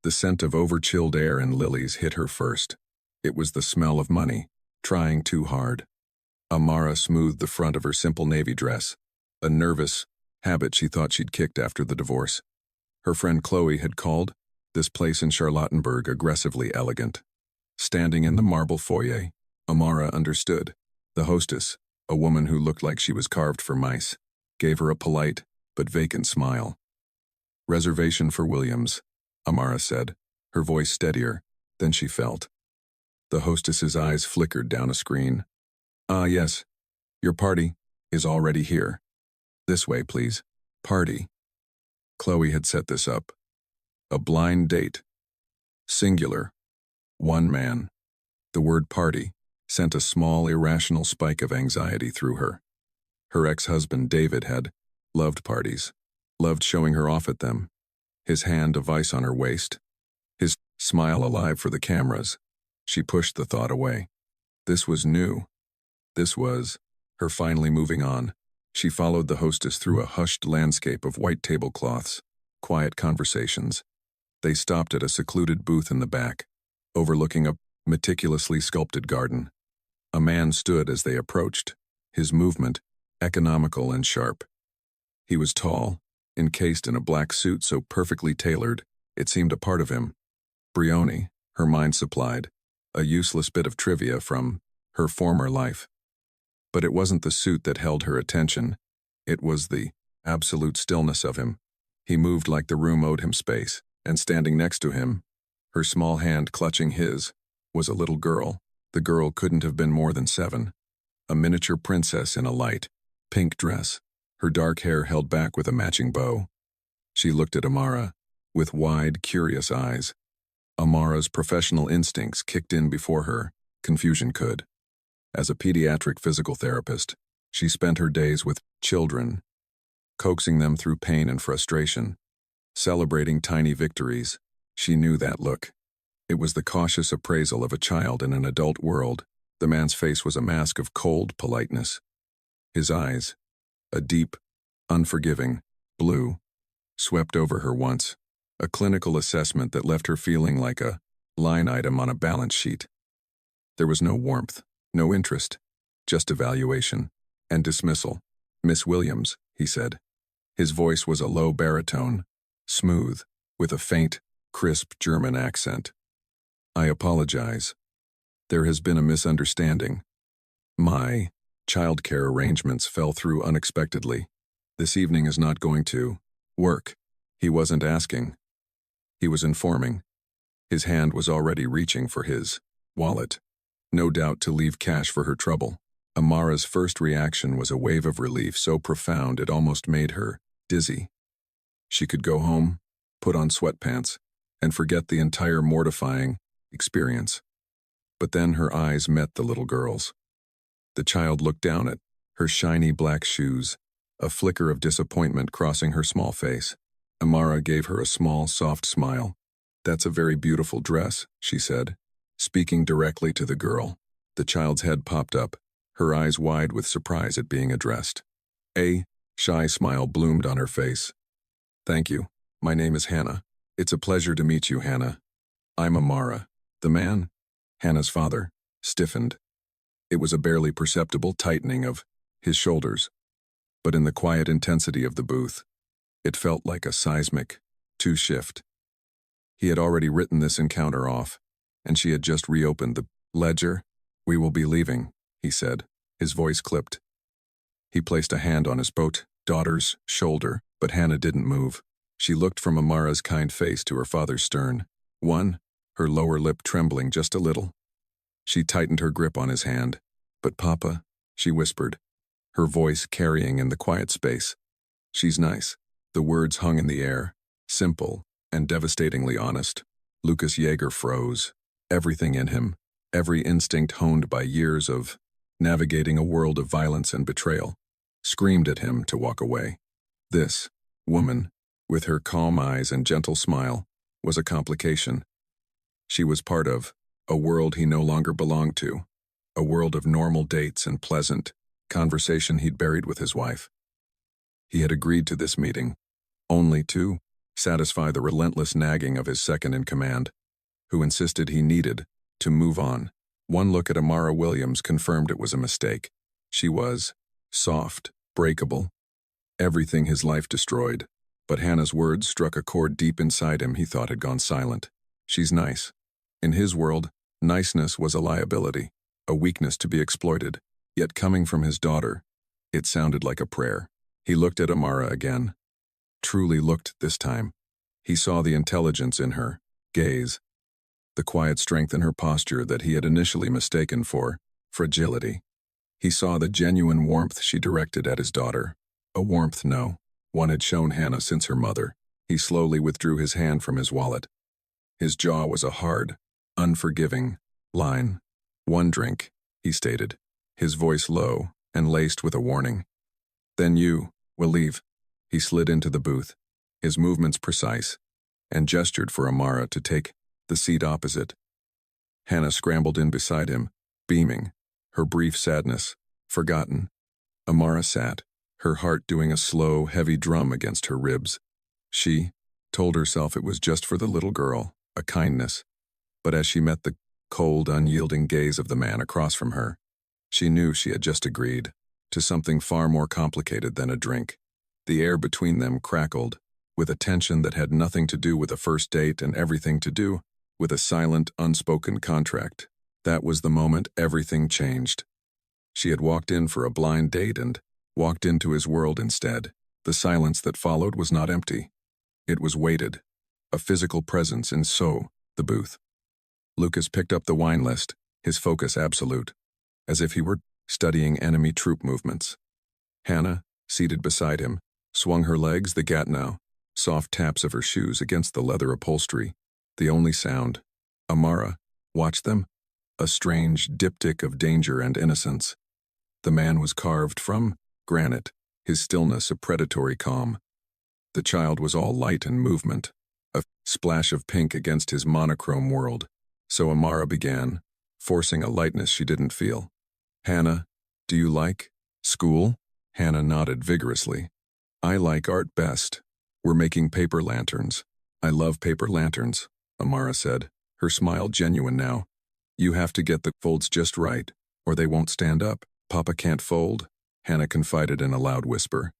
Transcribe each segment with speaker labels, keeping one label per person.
Speaker 1: The scent of over-chilled air and lilies hit her first. It was the smell of money, trying too hard. Amara smoothed the front of her simple navy dress, a nervous habit she thought she'd kicked after the divorce. Her friend Chloe had called this place in Charlottenburg aggressively elegant. Standing in the marble foyer, Amara understood. The hostess, a woman who looked like she was carved for mice, gave her a polite but vacant smile. "Reservation for Williams," Amara said, her voice steadier than she felt. The hostess's eyes flickered down a screen. "Ah, yes. Your party is already here. This way, please." Party. Chloe had set this up. A blind date. Singular. One man. The word party sent a small, irrational spike of anxiety through her. Her ex-husband, David, had loved parties, loved showing her off at them, his hand a vice on her waist, his smile alive for the cameras. She pushed the thought away. This was new. This was her finally moving on. She followed the hostess through a hushed landscape of white tablecloths, quiet conversations. They stopped at a secluded booth in the back, overlooking a meticulously sculpted garden. A man stood as they approached, his movement economical and sharp. He was tall, encased in a black suit so perfectly tailored, it seemed a part of him. Brioni, her mind supplied, a useless bit of trivia from her former life. But it wasn't the suit that held her attention. It was the absolute stillness of him. He moved like the room owed him space, and standing next to him, her small hand clutching his, was a little girl. The girl couldn't have been more than 7. A miniature princess in a light, pink dress, her dark hair held back with a matching bow. She looked at Amara with wide, curious eyes. Amara's professional instincts kicked in before her confusion could. As a pediatric physical therapist, she spent her days with children, coaxing them through pain and frustration, celebrating tiny victories. She knew that look. It was the cautious appraisal of a child in an adult world. The man's face was a mask of cold politeness. His eyes, a deep, unforgiving blue, swept over her once, a clinical assessment that left her feeling like a line item on a balance sheet. There was no warmth, no interest, just evaluation and dismissal. "Miss Williams," he said. His voice was a low baritone, smooth, with a faint, crisp German accent. "I apologize. There has been a misunderstanding. My childcare arrangements fell through unexpectedly. This evening is not going to work." He wasn't asking. He was informing. His hand was already reaching for his wallet, no doubt to leave cash for her trouble. Amara's first reaction was a wave of relief so profound it almost made her dizzy. She could go home, put on sweatpants, and forget the entire mortifying experience. But then her eyes met the little girl's. The child looked down at her shiny black shoes, a flicker of disappointment crossing her small face. Amara gave her a small, soft smile. "That's a very beautiful dress," she said, speaking directly to the girl. The child's head popped up, her eyes wide with surprise at being addressed. A shy smile bloomed on her face. "Thank you. My name is Hannah. It's a pleasure to meet you, Hannah. I'm Amara." The man, Hannah's father, stiffened. It was a barely perceptible tightening of his shoulders. But in the quiet intensity of the booth, it felt like a seismic two-shift. He had already written this encounter off, and she had just reopened the ledger. "We will be leaving," he said, his voice clipped. He placed a hand on his daughter's shoulder, but Hannah didn't move. She looked from Amara's kind face to her father's stern one, her lower lip trembling just a little. She tightened her grip on his hand. "But Papa," she whispered, her voice carrying in the quiet space. "She's nice." The words hung in the air, simple and devastatingly honest. Lucas Yeager froze. Everything in him, every instinct honed by years of navigating a world of violence and betrayal, screamed at him to walk away. This woman, with her calm eyes and gentle smile, was a complication. She was part of a world he no longer belonged to, a world of normal dates and pleasant conversation he'd buried with his wife. He had agreed to this meeting only to satisfy the relentless nagging of his second-in-command, who insisted he needed to move on. One look at Amara Williams confirmed it was a mistake. She was soft, breakable, everything his life destroyed. But Hannah's words struck a chord deep inside him he thought had gone silent. She's nice. In his world, niceness was a liability, a weakness to be exploited. Yet coming from his daughter, it sounded like a prayer. He looked at Amara again. Truly looked this time. He saw the intelligence in her gaze, the quiet strength in her posture that he had initially mistaken for fragility. He saw the genuine warmth she directed at his daughter. A warmth one had shown Hannah since her mother. He slowly withdrew his hand from his wallet. His jaw was a hard, unforgiving line. "One drink," he stated, his voice low and laced with a warning. "Then you will leave." He slid into the booth, his movements precise, and gestured for Amara to take the seat opposite. Hannah scrambled in beside him, beaming, her brief sadness forgotten. Amara sat, her heart doing a slow, heavy drum against her ribs. She told herself it was just for the little girl, a kindness. But as she met the cold, unyielding gaze of the man across from her, she knew she had just agreed to something far more complicated than a drink. The air between them crackled, with a tension that had nothing to do with a first date and everything to do with a silent, unspoken contract. That was the moment everything changed. She had walked in for a blind date and walked into his world instead. The silence that followed was not empty. It was weighted, a physical presence in the booth. Lucas picked up the wine list, his focus absolute, as if he were studying enemy troop movements. Hannah, seated beside him, swung her legs the gatnow, soft taps of her shoes against the leather upholstery, the only sound. Amara watched them, a strange diptych of danger and innocence. The man was carved from granite, his stillness a predatory calm. The child was all light and movement, a splash of pink against his monochrome world. So Amara began, forcing a lightness she didn't feel. "Hannah, do you like school?" Hannah nodded vigorously. "I like art best. We're making paper lanterns." "I love paper lanterns," Amara said, her smile genuine now. "You have to get the folds just right, or they won't stand up." "Papa can't fold," Hannah confided in a loud whisper.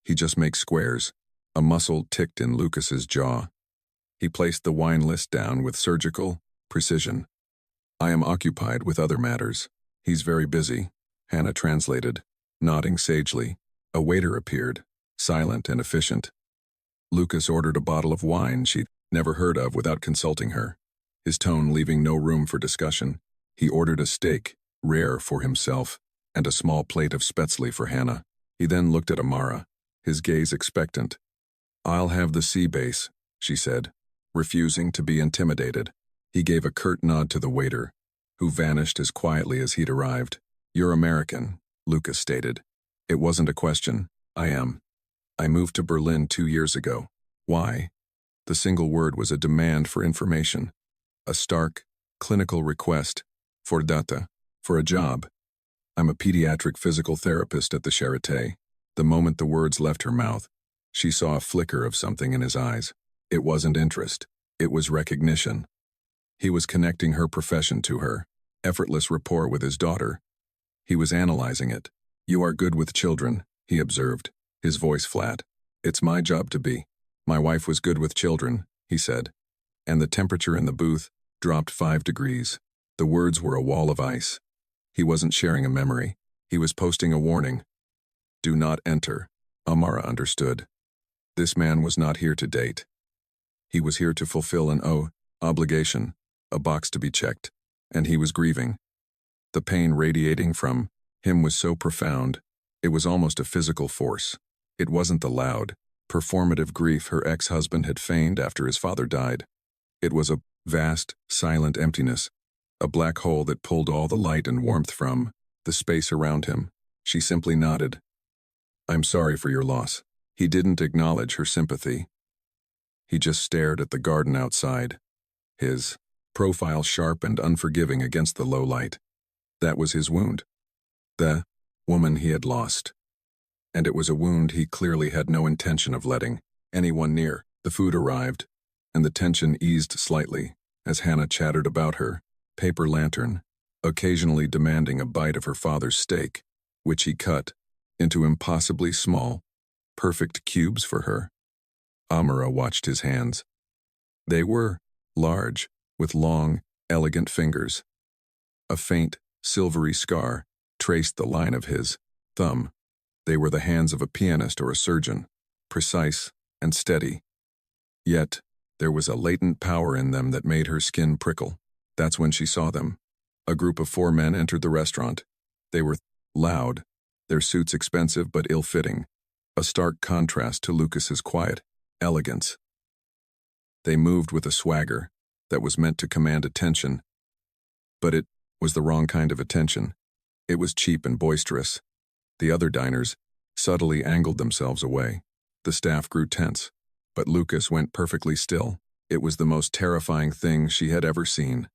Speaker 1: "He just makes squares." A muscle ticked in Lucas's jaw. He placed the wine list down with surgical precision. "I am occupied with other matters." "He's very busy," Hannah translated, nodding sagely. A waiter appeared, silent and efficient. Lucas ordered a bottle of wine she'd never heard of without consulting her, his tone leaving no room for discussion. He ordered a steak, rare for himself, and a small plate of spätzle for Hannah. He then looked at Amara, his gaze expectant. "I'll have the sea base," she said, refusing to be intimidated. He gave a curt nod to the waiter, who vanished as quietly as he'd arrived. "You're American," Lucas stated. It wasn't a question. "I am. I moved to Berlin 2 years ago." "Why?" The single word was a demand for information, a stark, clinical request for data, for a job. "I'm a pediatric physical therapist at the Charité." The moment the words left her mouth, she saw a flicker of something in his eyes. It wasn't interest. It was recognition. He was connecting her profession to her, effortless rapport with his daughter. He was analyzing it. "You are good with children," he observed, his voice flat. "It's my job to be. My wife was good with children," he said. And the temperature in the booth dropped 5 degrees. The words were a wall of ice. He wasn't sharing a memory. He was posting a warning. "Do not enter." Amara understood. This man was not here to date. He was here to fulfill an obligation, a box to be checked, and he was grieving. The pain radiating from him was so profound, it was almost a physical force. It wasn't the loud, performative grief her ex-husband had feigned after his father died. It was a vast, silent emptiness, a black hole that pulled all the light and warmth from the space around him. She simply nodded. "I'm sorry for your loss." He didn't acknowledge her sympathy. He just stared at the garden outside, his profile sharp and unforgiving against the low light. That was his wound. The woman he had lost. And it was a wound he clearly had no intention of letting anyone near. The food arrived, and the tension eased slightly as Hannah chattered about her paper lantern, occasionally demanding a bite of her father's steak, which he cut into impossibly small, perfect cubes for her. Amara watched his hands. They were large, with long, elegant fingers. A faint, silvery scar traced the line of his thumb. They were the hands of a pianist or a surgeon, precise and steady. Yet, there was a latent power in them that made her skin prickle. That's when she saw them. A group of 4 men entered the restaurant. They were loud, their suits expensive but ill-fitting, a stark contrast to Lucas's quiet elegance. They moved with a swagger that was meant to command attention, but it was the wrong kind of attention. It was cheap and boisterous. The other diners subtly angled themselves away. The staff grew tense, but Lucas went perfectly still. It was the most terrifying thing she had ever seen.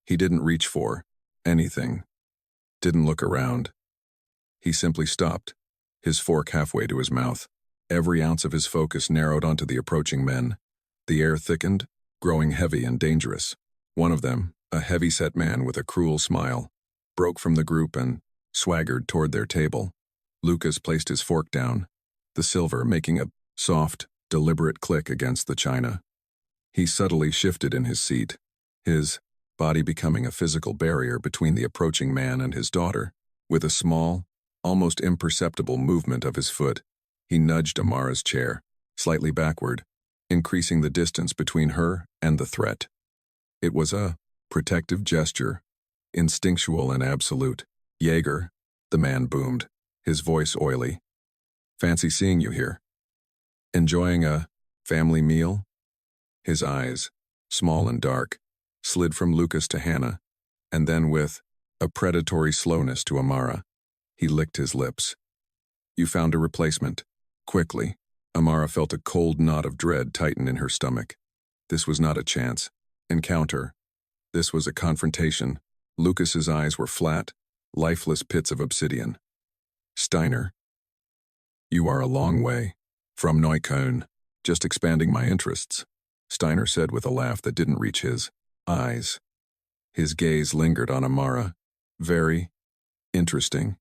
Speaker 1: He didn't reach for anything, didn't look around. He simply stopped, his fork halfway to his mouth. Every ounce of his focus narrowed onto the approaching men. The air thickened, growing heavy and dangerous. One of them, a heavy-set man with a cruel smile, broke from the group and swaggered toward their table. Lucas placed his fork down, the silver making a soft, deliberate click against the china. He subtly shifted in his seat, his body becoming a physical barrier between the approaching man and his daughter. With a small, almost imperceptible movement of his foot, he nudged Amara's chair, slightly backward, increasing the distance between her and the threat. It was a protective gesture, instinctual and absolute. "Jaeger," the man boomed, his voice oily. "Fancy seeing you here. Enjoying a family meal?" His eyes, small and dark, slid from Lucas to Hannah, and then with a predatory slowness to Amara. He licked his lips. "You found a replacement." Quickly, Amara felt a cold knot of dread tighten in her stomach. This was not a chance encounter. This was a confrontation. Lucas's eyes were flat, lifeless pits of obsidian. "Steiner, you are a long way from Neukölln, just expanding my interests," Steiner said with a laugh that didn't reach his eyes. His gaze lingered on Amara. "Very interesting.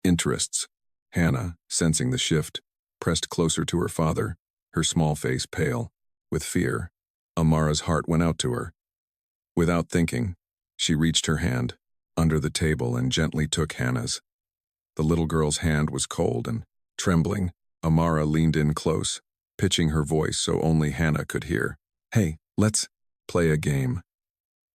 Speaker 1: Interests." Hannah, sensing the shift, pressed closer to her father, her small face pale with fear. Amara's heart went out to her. Without thinking, she reached her hand under the table and gently took Hannah's. The little girl's hand was cold and trembling. Amara leaned in close, pitching her voice so only Hannah could hear. "Hey, let's play a game."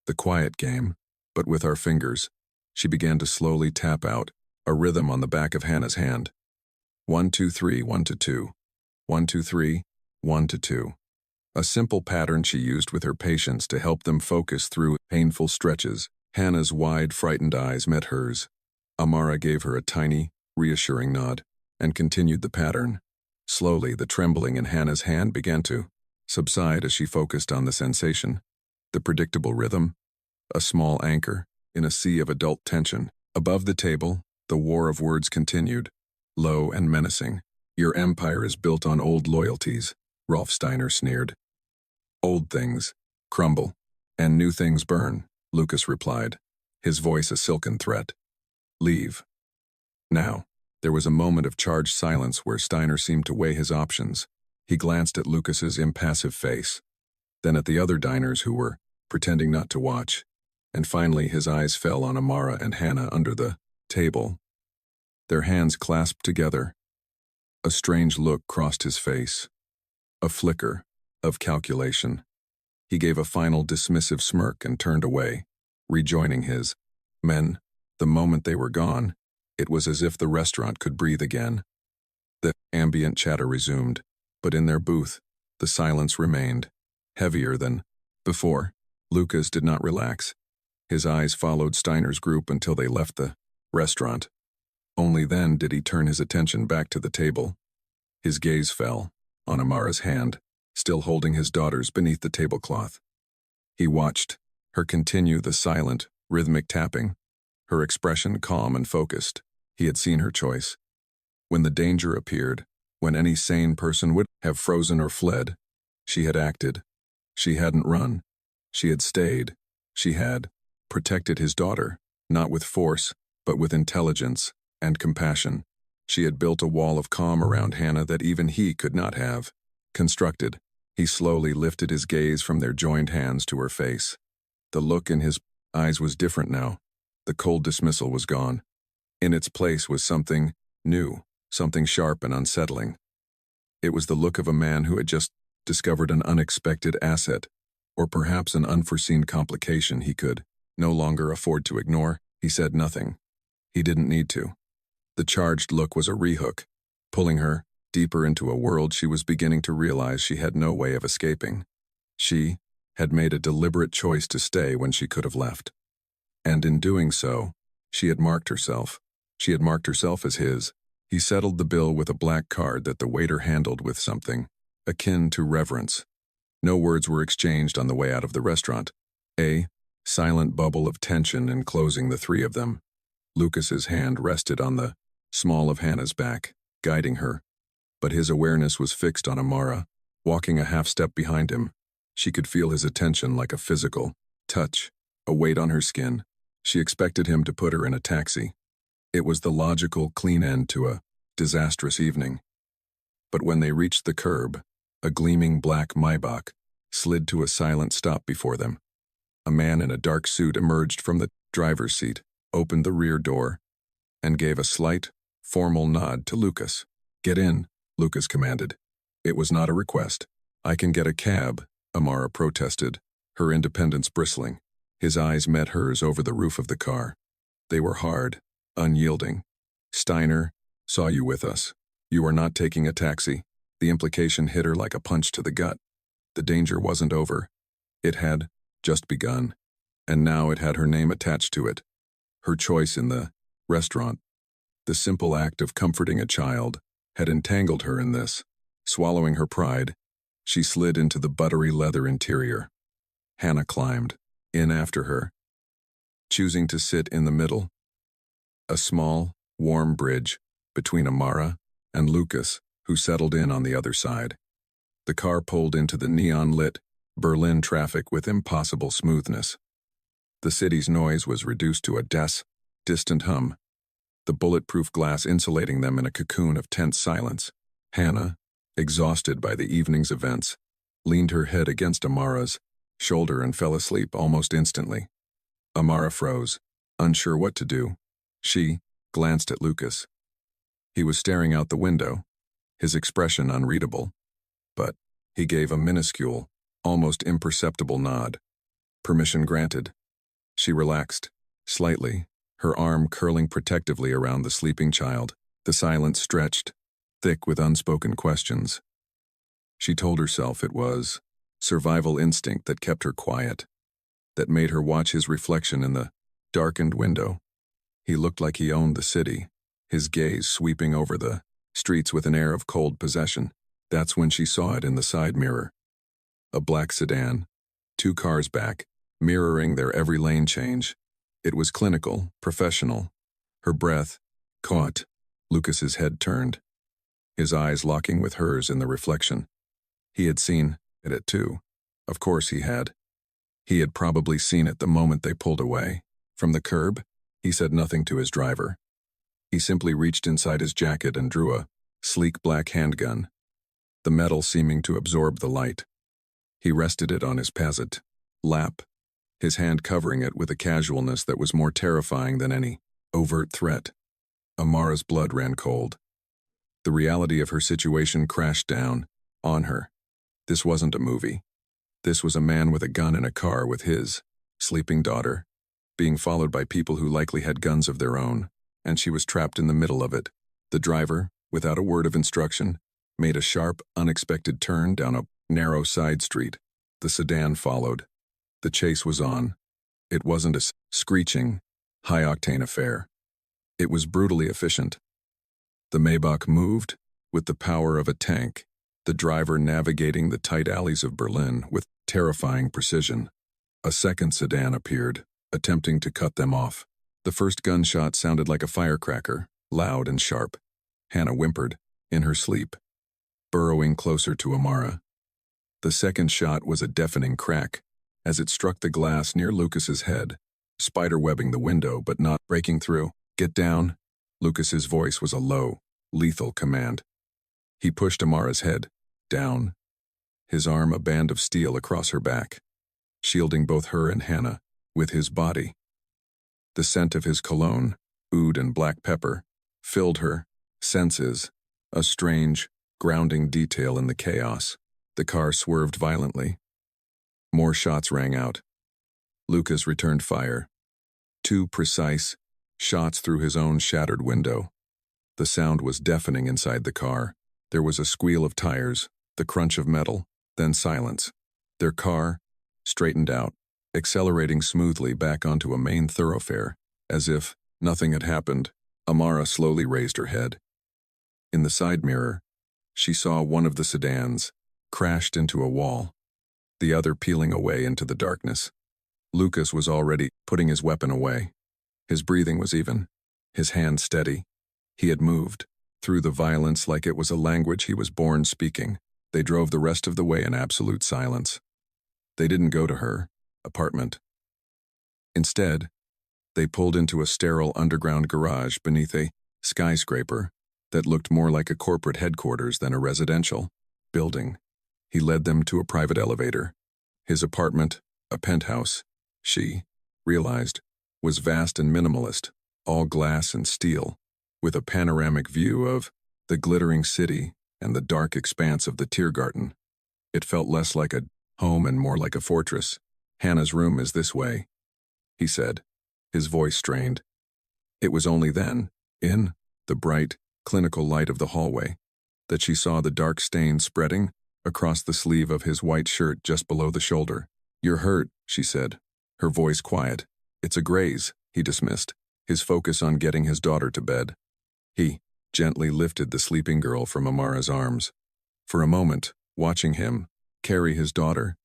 Speaker 1: The quiet game, but with our fingers. She began to slowly tap out, a rhythm on the back of Hannah's hand. 1, 2, 3, 1 to 2. 1, 2, 3, 1 to 2. A simple pattern she used with her patients to help them focus through painful stretches. Hannah's wide, frightened eyes met hers. Amara gave her a tiny, reassuring nod, and continued the pattern. Slowly, the trembling in Hannah's hand began to subside as she focused on the sensation. The predictable rhythm, a small anchor in a sea of adult tension. Above the table, the war of words continued, low and menacing. "Your empire is built on old loyalties," Rolf Steiner sneered. "Old things crumble, and new things burn," Lucas replied, his voice a silken threat. "Leave. Now." There was a moment of charged silence where Steiner seemed to weigh his options. He glanced at Lucas's impassive face, then at the other diners who were pretending not to watch, and finally his eyes fell on Amara and Hannah under the table. Their hands clasped together. A strange look crossed his face, a flicker of calculation. He gave a final dismissive smirk and turned away, rejoining his men. The moment they were gone, it was as if the restaurant could breathe again. The ambient chatter resumed, but in their booth, the silence remained, heavier than before. Lucas did not relax. His eyes followed Steiner's group until they left the restaurant. Only then did he turn his attention back to the table. His gaze fell on Amara's hand, still holding his daughter's beneath the tablecloth. He watched her continue the silent, rhythmic tapping, her expression calm and focused. He had seen her choice. When the danger appeared, when any sane person would have frozen or fled, She had acted. She hadn't run. She had stayed. She had protected his daughter, not with force, but with intelligence and compassion. She had built a wall of calm around Hannah that even he could not have constructed. He slowly lifted his gaze from their joined hands to her face. The look in his eyes was different now. The cold dismissal was gone. In its place was something new, something sharp and unsettling. It was the look of a man who had just discovered an unexpected asset, or perhaps an unforeseen complication he could no longer afford to ignore. He said nothing. He didn't need to. The charged look was a rehook, pulling her deeper into a world she was beginning to realize she had no way of escaping. She had made a deliberate choice to stay when she could have left. And in doing so, she had marked herself. She had marked herself as his. He settled the bill with a black card that the waiter handled with something akin to reverence. No words were exchanged on the way out of the restaurant. A silent bubble of tension enclosing the three of them. Lucas's hand rested on the small of Hannah's back, guiding her. But his awareness was fixed on Amara, walking a half step behind him. She could feel his attention like a physical touch, a weight on her skin. She expected him to put her in a taxi. It was the logical, clean end to a disastrous evening. But when they reached the curb, a gleaming black Maybach slid to a silent stop before them. A man in a dark suit emerged from the driver's seat, opened the rear door, and gave a slight, formal nod to Lucas. "Get in," Lucas commanded. It was not a request. "I can get a cab," Amara protested, her independence bristling. His eyes met hers over the roof of the car. They were hard, unyielding. "Steiner saw you with us. You are not taking a taxi." The implication hit her like a punch to the gut. The danger wasn't over. It had just begun, and now it had her name attached to it. Her choice in the restaurant, the simple act of comforting a child, had entangled her in this. Swallowing her pride, she slid into the buttery leather interior. Hannah climbed in after her, choosing to sit in the middle. A small, warm bridge between Amara and Lucas, who settled in on the other side. The car pulled into the neon-lit Berlin traffic with impossible smoothness. The city's noise was reduced to a distant hum, the bulletproof glass insulating them in a cocoon of tense silence. Hannah, exhausted by the evening's events, leaned her head against Amara's shoulder and fell asleep almost instantly. Amara froze, unsure what to do. She glanced at Lucas. He was staring out the window, his expression unreadable, but he gave a minuscule, almost imperceptible nod. Permission granted. She relaxed, slightly, her arm curling protectively around the sleeping child. The silence stretched, thick with unspoken questions. She told herself it was survival instinct that kept her quiet, that made her watch his reflection in the darkened window. He looked like he owned the city, his gaze sweeping over the streets with an air of cold possession. That's when she saw it in the side mirror. A black sedan, 2 cars back, mirroring their every lane change. It was clinical, professional. Her breath caught. Lucas's head turned, his eyes locking with hers in the reflection. He had seen it too. Of course he had. He had probably seen it the moment they pulled away. From the curb, he said nothing to his driver. He simply reached inside his jacket and drew a sleek black handgun, the metal seeming to absorb the light. He rested it on his passate lap, his hand covering it with a casualness that was more terrifying than any overt threat. Amara's blood ran cold. The reality of her situation crashed down on her. This wasn't a movie. This was a man with a gun in a car with his sleeping daughter, being followed by people who likely had guns of their own, and she was trapped in the middle of it. The driver, without a word of instruction, made a sharp, unexpected turn down a narrow side street. The sedan followed. The chase was on. It wasn't a screeching, high-octane affair. It was brutally efficient. The Maybach moved with the power of a tank, the driver navigating the tight alleys of Berlin with terrifying precision. A second sedan appeared, attempting to cut them off. The first gunshot sounded like a firecracker, loud and sharp. Hannah whimpered, in her sleep, burrowing closer to Amara. The second shot was a deafening crack as it struck the glass near Lucas's head, spiderwebbing the window but not breaking through. "Get down." Lucas's voice was a low, lethal command. He pushed Amara's head down, his arm a band of steel across her back, shielding both her and Hannah with his body. The scent of his cologne, oud and black pepper, filled her senses, a strange, grounding detail in the chaos. The car swerved violently. More shots rang out. Lucas returned fire. 2 precise shots through his own shattered window. The sound was deafening inside the car. There was a squeal of tires, the crunch of metal, then silence. Their car straightened out, accelerating smoothly back onto a main thoroughfare, as if nothing had happened. Amara slowly raised her head. In the side mirror, she saw one of the sedans crashed into a wall, the other peeling away into the darkness. Lucas was already putting his weapon away. His breathing was even, his hand steady. He had moved through the violence like it was a language he was born speaking. They drove the rest of the way in absolute silence. They didn't go to her apartment. Instead, they pulled into a sterile underground garage beneath a skyscraper that looked more like a corporate headquarters than a residential building. He led them to a private elevator. His apartment, a penthouse, she realized, was vast and minimalist, all glass and steel, with a panoramic view of the glittering city and the dark expanse of the Tiergarten. It felt less like a home and more like a fortress. "Hannah's room is this way," he said, his voice strained. It was only then, in the bright, clinical light of the hallway, that she saw the dark stain spreading across the sleeve of his white shirt just below the shoulder. "You're hurt," she said, her voice quiet. "It's a graze," he dismissed, his focus on getting his daughter to bed. He gently lifted the sleeping girl from Amara's arms. For a moment, watching him carry his daughter,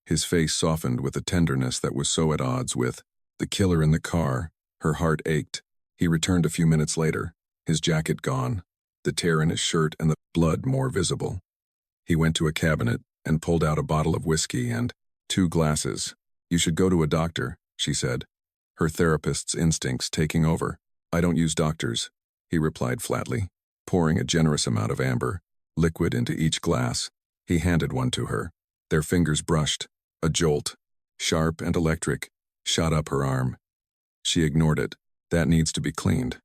Speaker 1: his face softened with a tenderness that was so at odds with the killer in the car, her heart ached. He returned a few minutes later, his jacket gone, the tear in his shirt and the blood more visible. He went to a cabinet and pulled out a bottle of whiskey and 2 glasses. "You should go to a doctor," she said, her therapist's instincts taking over. "I don't use doctors," he replied flatly, pouring a generous amount of amber liquid into each glass. He handed one to her. Their fingers brushed. A jolt, sharp and electric, shot up her arm. She ignored it. "That needs to be cleaned.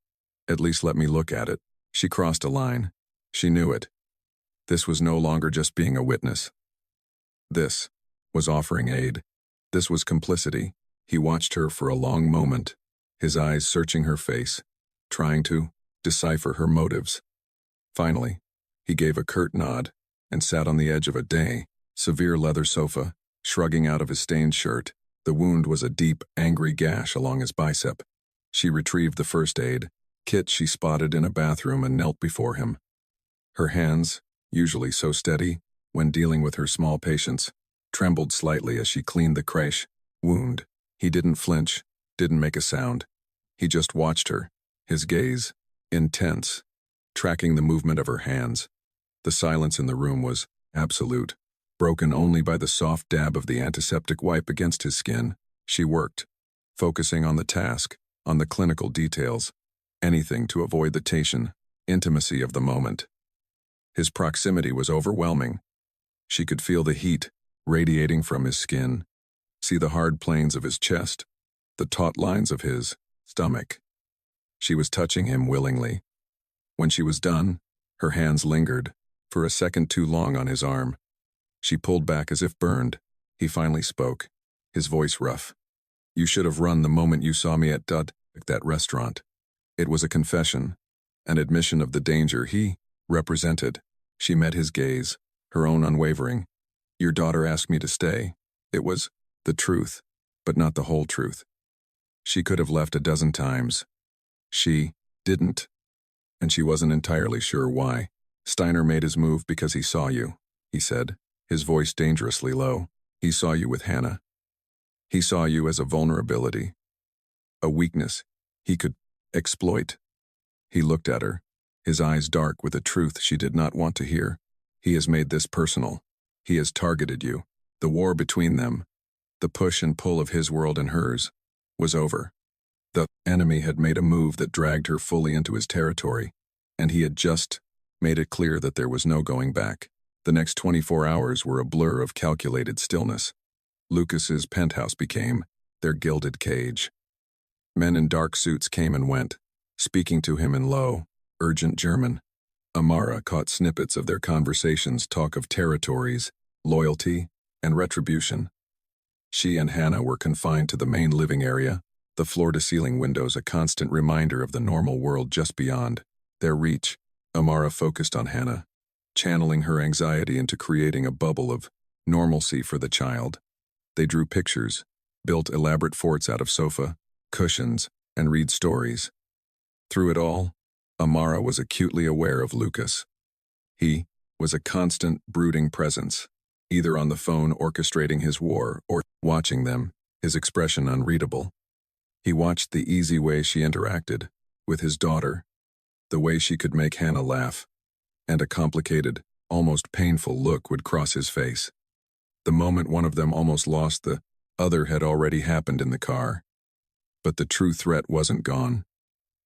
Speaker 1: At least let me look at it." She crossed a line. She knew it. This was no longer just being a witness. This was offering aid. This was complicity. He watched her for a long moment, his eyes searching her face, trying to decipher her motives. Finally, he gave a curt nod and sat on the edge of a severe leather sofa, shrugging out of his stained shirt. The wound was a deep, angry gash along his bicep. She retrieved the first aid kit she spotted in a bathroom and knelt before him. Her hands, usually so steady when dealing with her small patients, trembled slightly as she cleaned the crash wound. He didn't flinch, didn't make a sound. He just watched her, his gaze intense, tracking the movement of her hands. The silence in the room was absolute, broken only by the soft dab of the antiseptic wipe against his skin. She worked, focusing on the task, on the clinical details, anything to avoid the tension, intimacy of the moment. His proximity was overwhelming. She could feel the heat radiating from his skin, see the hard planes of his chest, the taut lines of his stomach. She was touching him willingly. When she was done, her hands lingered, for a second too long on his arm. She pulled back as if burned. He finally spoke, his voice rough. "You should have run the moment you saw me at that restaurant." It was a confession, an admission of the danger he represented. She met his gaze, her own unwavering. "Your daughter asked me to stay." It was the truth, but not the whole truth. She could have left a dozen times. She didn't, and she wasn't entirely sure why. "Steiner made his move because he saw you," he said, his voice dangerously low. "He saw you with Hannah. He saw you as a vulnerability, a weakness he could exploit." He looked at her, his eyes dark with a truth she did not want to hear. "He has made this personal." He has targeted you. The war between them, the push and pull of his world and hers, was over. The enemy had made a move that dragged her fully into his territory, and he had just made it clear that there was no going back. The next 24 hours were a blur of calculated stillness. Lucas's penthouse became their gilded cage. Men in dark suits came and went, speaking to him in low, urgent German. Amara caught snippets of their conversations talk of territories, loyalty, and retribution. She and Hannah were confined to the main living area, the floor-to-ceiling windows a constant reminder of the normal world just beyond. Their reach, Amara focused on Hannah, channeling her anxiety into creating a bubble of normalcy for the child. They drew pictures, built elaborate forts out of sofa, cushions, and read stories. Through it all, Amara was acutely aware of Lucas. He was a constant, brooding presence, either on the phone orchestrating his war or watching them, his expression unreadable. He watched the easy way she interacted with his daughter, the way she could make Hannah laugh, and a complicated, almost painful look would cross his face. The moment one of them almost lost the other had already happened in the car. But the true threat wasn't gone.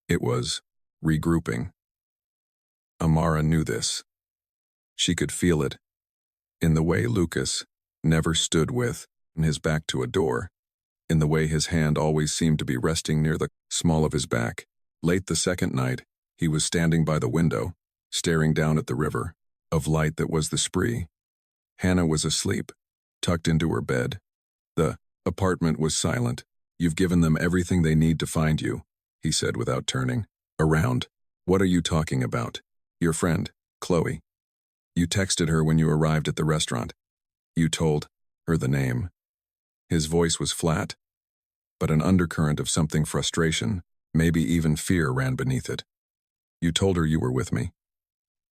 Speaker 1: It was regrouping. Amara knew this. She could feel it in the way Lucas never stood with his back to a door, in the way his hand always seemed to be resting near the small of his back. Late the second night, he was standing by the window, staring down at the river of light that was the Spree. Hannah was asleep, tucked into her bed. The apartment was silent. "You've given them everything they need to find you," he said without turning around. "What are you talking about?" "Your friend, Chloe. You texted her when you arrived at the restaurant. You told her the name." His voice was flat, but an undercurrent of something frustration, maybe even fear, ran beneath it. "You told her you were with me.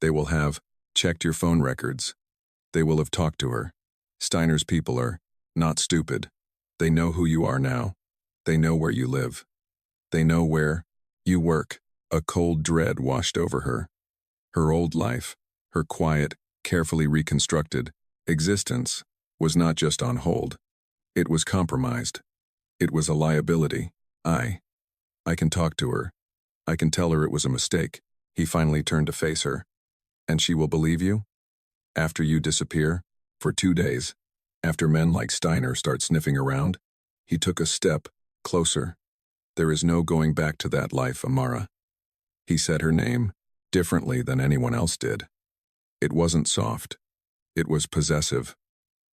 Speaker 1: They will have checked your phone records. They will have talked to her. Steiner's people are not stupid. They know who you are now. They know where you live. They know where you work." A cold dread washed over her. Her old life, her quiet, carefully reconstructed existence, was not just on hold. It was compromised. It was a liability. I can talk to her. I can tell her it was a mistake." He finally turned to face her. "And she will believe you? After you disappear? For 2 days? After men like Steiner start sniffing around?" He took a step closer. "There is no going back to that life, Amara." He said her name differently than anyone else did. It wasn't soft. It was possessive.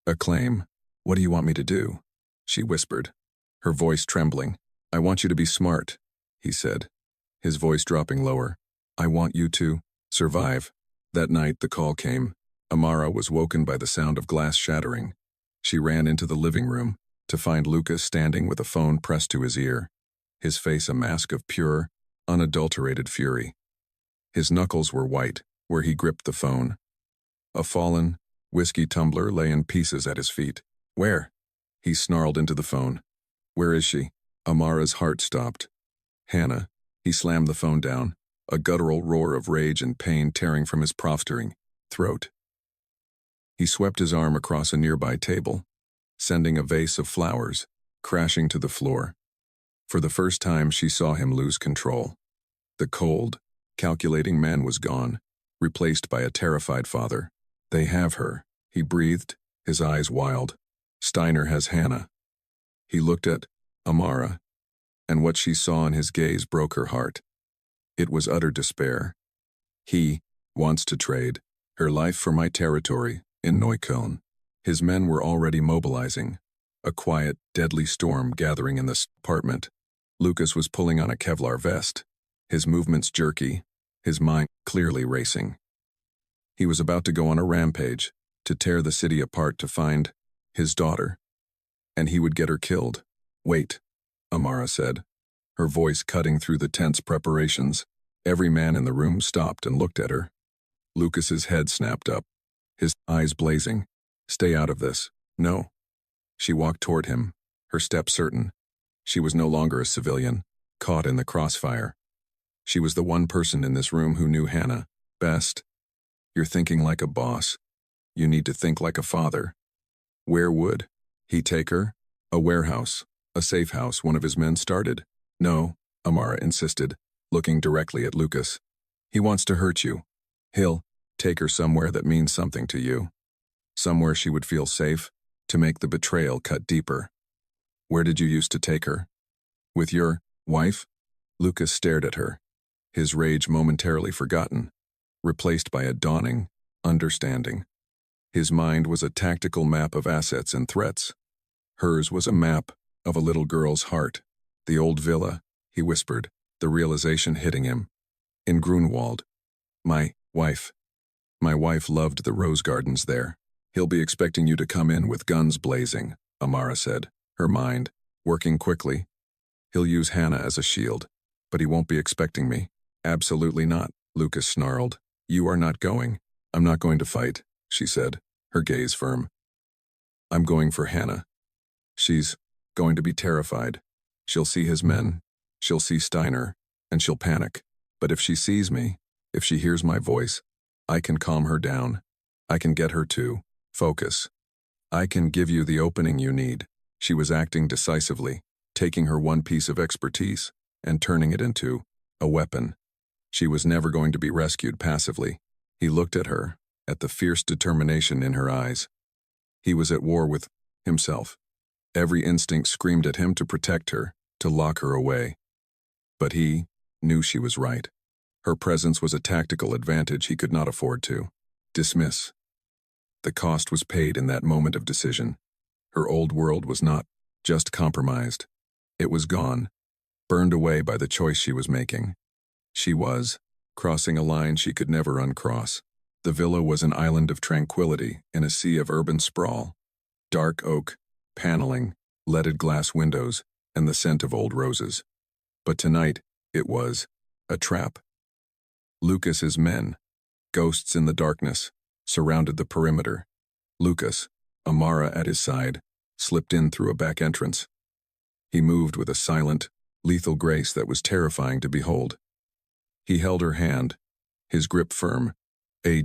Speaker 1: A claim. "What do you want me to do?" she whispered, her voice trembling. "I want you to be smart," he said, his voice dropping lower. "I want you to survive." That night the call came. Amara was woken by the sound of glass shattering. She ran into the living room to find Lucas standing with a phone pressed to his ear, his face a mask of pure, unadulterated fury. His knuckles were white where he gripped the phone. A fallen whiskey tumbler lay in pieces at his feet. "Where?" He snarled into the phone. "Where is she?" Amara's heart stopped. "Hannah." He slammed the phone down, a guttural roar of rage and pain tearing from his prostrate throat. He swept his arm across a nearby table, sending a vase of flowers crashing to the floor. For the first time she saw him lose control. The cold, calculating man was gone, replaced by a terrified father. "They have her," he breathed, his eyes wild. "Steiner has Hannah." He looked at Amara, and what she saw in his gaze broke her heart. It was utter despair. "He wants to trade her life for my territory in Neukölln." His men were already mobilizing, a quiet, deadly storm gathering in the apartment. Lucas was pulling on a Kevlar vest, his movements jerky, his mind clearly racing. He was about to go on a rampage, to tear the city apart to find his daughter. And he would get her killed. "Wait," Amara said, her voice cutting through the tense preparations. Every man in the room stopped and looked at her. Lucas's head snapped up, his eyes blazing. "Stay out of this." "No." She walked toward him, her step certain. She was no longer a civilian, caught in the crossfire. She was the one person in this room who knew Hannah best. "You're thinking like a boss. You need to think like a father. Where would he take her? A warehouse, a safe house one of his men started. No, Amara insisted, looking directly at Lucas. He wants to hurt you. He'll take her somewhere that means something to you. Somewhere she would feel safe, to make the betrayal cut deeper. Where did you used to take her? With your wife? Lucas stared at her, his rage momentarily forgotten, replaced by a dawning understanding. His mind was a tactical map of assets and threats. Hers was a map of a little girl's heart. The old villa, he whispered, the realization hitting him. In Grunwald. My wife loved the rose gardens there. He'll be expecting you to come in with guns blazing, Amara said, her mind working quickly. He'll use Hannah as a shield, but he won't be expecting me. Absolutely not, Lucas snarled. You are not going. I'm not going to fight, she said, her gaze firm. I'm going for Hannah. She's going to be terrified. She'll see his men, she'll see Steiner, and she'll panic. But if she sees me, if she hears my voice, I can calm her down. I can get her to focus. I can give you the opening you need. She was acting decisively, taking her one piece of expertise and turning it into a weapon. She was never going to be rescued passively. He looked at her, at the fierce determination in her eyes. He was at war with himself. Every instinct screamed at him to protect her, to lock her away. But he knew she was right. Her presence was a tactical advantage he could not afford to dismiss. The cost was paid in that moment of decision. Her old world was not just compromised. It was gone, burned away by the choice she was making. She was crossing a line she could never uncross. The villa was an island of tranquility in a sea of urban sprawl. Dark oak, paneling, leaded glass windows, and the scent of old roses. But tonight, it was a trap. Lucas's men, ghosts in the darkness, surrounded the perimeter. Lucas, Amara at his side, slipped in through a back entrance. He moved with a silent, lethal grace that was terrifying to behold. He held her hand, his grip firm, a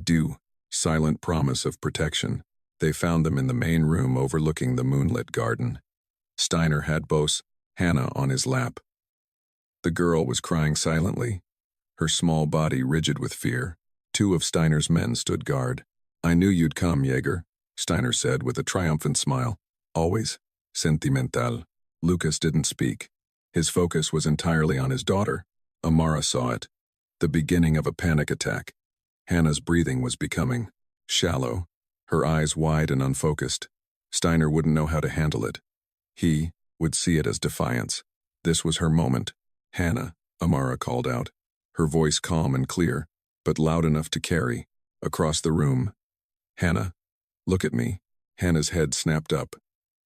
Speaker 1: silent promise of protection. They found them in the main room overlooking the moonlit garden. Steiner had both Hannah on his lap. The girl was crying silently, her small body rigid with fear. Two of Steiner's men stood guard. I knew you'd come, Jaeger, Steiner said with a triumphant smile. Always sentimental. Lucas didn't speak. His focus was entirely on his daughter. Amara saw it. The beginning of a panic attack. Hannah's breathing was becoming shallow, her eyes wide and unfocused. Steiner wouldn't know how to handle it. He would see it as defiance. This was her moment. Hannah, Amara called out, her voice calm and clear, but loud enough to carry across the room. Hannah, look at me. Hannah's head snapped up.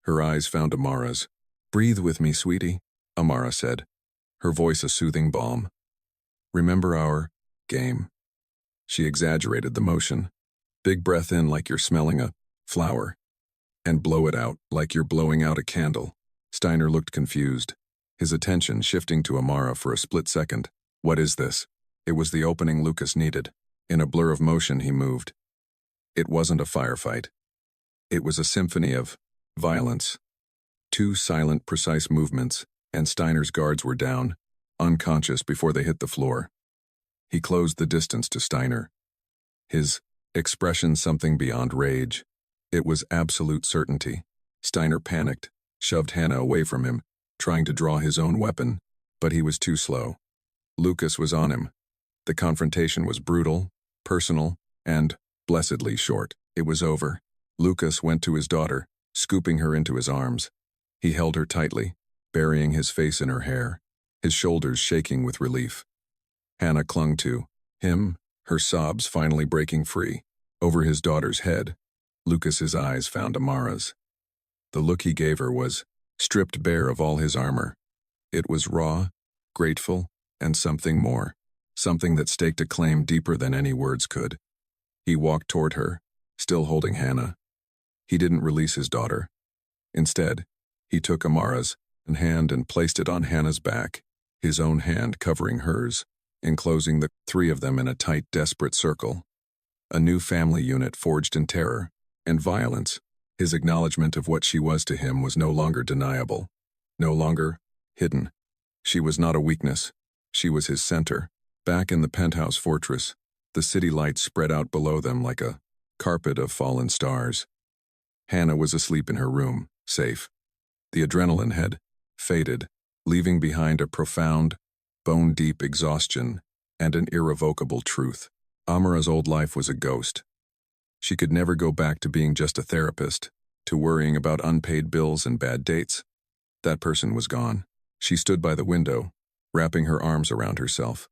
Speaker 1: Her eyes found Amara's. Breathe with me, sweetie, Amara said, her voice a soothing balm. Remember our game. She exaggerated the motion. Big breath in like you're smelling a flower, and blow it out like you're blowing out a candle. Steiner looked confused, his attention shifting to Amara for a split second. What is this? It was the opening Lucas needed. In a blur of motion he moved. It wasn't a firefight. It was a symphony of violence. Two silent, precise movements, and Steiner's guards were down, unconscious before they hit the floor. He closed the distance to Steiner. His expression something beyond rage. It was absolute certainty. Steiner panicked, shoved Hannah away from him, trying to draw his own weapon, but he was too slow. Lucas was on him. The confrontation was brutal, personal, and blessedly short. It was over. Lucas went to his daughter, scooping her into his arms. He held her tightly, burying his face in her hair, his shoulders shaking with relief. Hannah clung to him, her sobs finally breaking free. Over his daughter's head, Lucas's eyes found Amara's. The look he gave her was stripped bare of all his armor. It was raw, grateful, and something more, something that staked a claim deeper than any words could. He walked toward her, still holding Hannah. He didn't release his daughter. Instead, he took Amara's hand and placed it on Hannah's back, his own hand covering hers, enclosing the three of them in a tight, desperate circle. A new family unit forged in terror, and violence. His acknowledgement of what she was to him was no longer deniable, no longer hidden. She was not a weakness. She was his center. Back in the penthouse fortress, the city lights spread out below them like a carpet of fallen stars. Hannah was asleep in her room, safe. The adrenaline had faded, leaving behind a profound, bone-deep exhaustion and an irrevocable truth. Amara's old life was a ghost. She could never go back to being just a therapist, to worrying about unpaid bills and bad dates. That person was gone. She stood by the window, wrapping her arms around herself.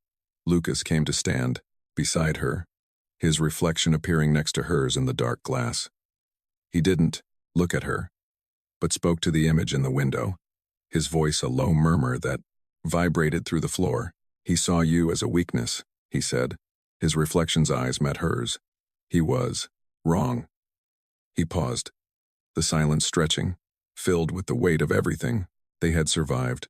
Speaker 1: Lucas came to stand beside her, his reflection appearing next to hers in the dark glass. He didn't look at her, but spoke to the image in the window, his voice a low murmur that vibrated through the floor. "He saw you as a weakness," he said. His reflection's eyes met hers. He was wrong. He paused, the silence stretching, filled with the weight of everything they had survived.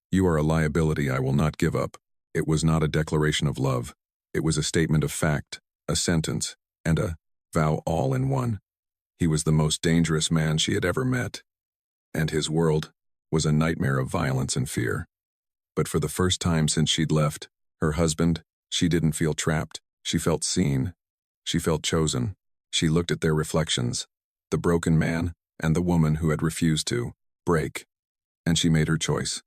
Speaker 1: "You are a liability I will not give up." It was not a declaration of love. It was a statement of fact, a sentence, and a vow all in one. He was the most dangerous man she had ever met, and his world was a nightmare of violence and fear. But for the first time since she'd left her husband, she didn't feel trapped. She felt seen. She felt chosen. She looked at their reflections, the broken man and the woman who had refused to break, and she made her choice.